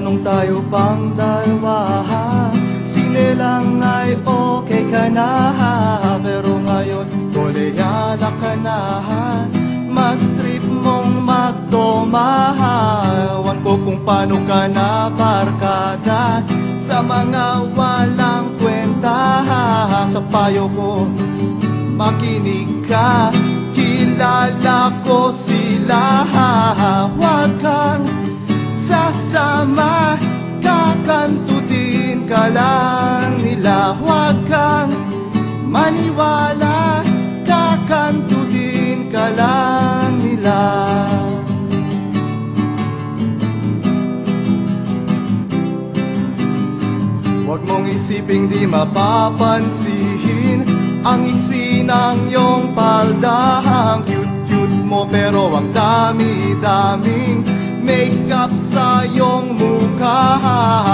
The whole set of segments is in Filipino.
nung tayo pang dalawa, sinelang ay okay ka na. Pero ngayon, koleyala ka na, mas trip mong magtumahawan ko kung paano ka na barkada sa mga walang kwenta. Sa payo ko, makinig ka, kilala ko sila. Huwag kang sasama, kakantutin ka lang nila. Huwag kang maniwala, kakantutin ka lang nila. Huwag mong isiping di mapapansin ang iksi ng iyong palda. Ang cute-cute mo pero ang dami-daming makeup sa iyong mukha.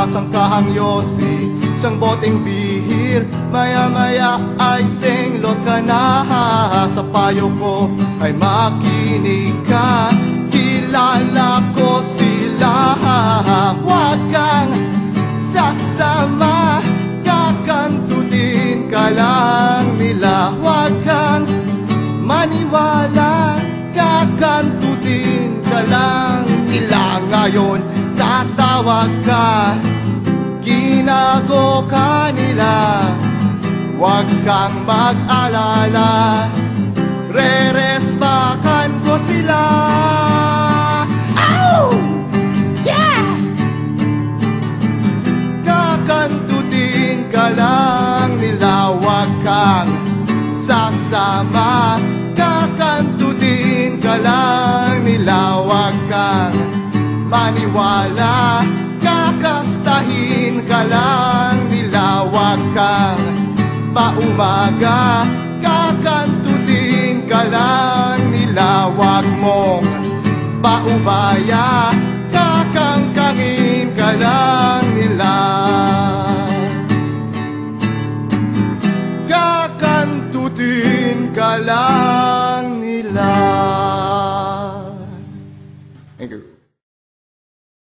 Sangkahang yosi, isang boteng bihir, maya-maya ay senglot ka na. Sa payo ko ay makinig ka, kilala ko sila. Huwag kang sasama, kakantutin ka lang nila. Huwag kang maniwala, kakantutin ka lang nila. Ngayon tatawag ka, ginago ka nila. Huwag kang mag-alala, re-resbakan ko sila. Ow! Yeah! Kakantutin ka lang nila. Huwag kang sasama, kakantutin ka lang nila. Huwag kang maniwala, kakastahin ka lang nila. Huwag kang paumaga, kakantutin ka lang nila. Huwag mong paubaya, kakangkangin ka lang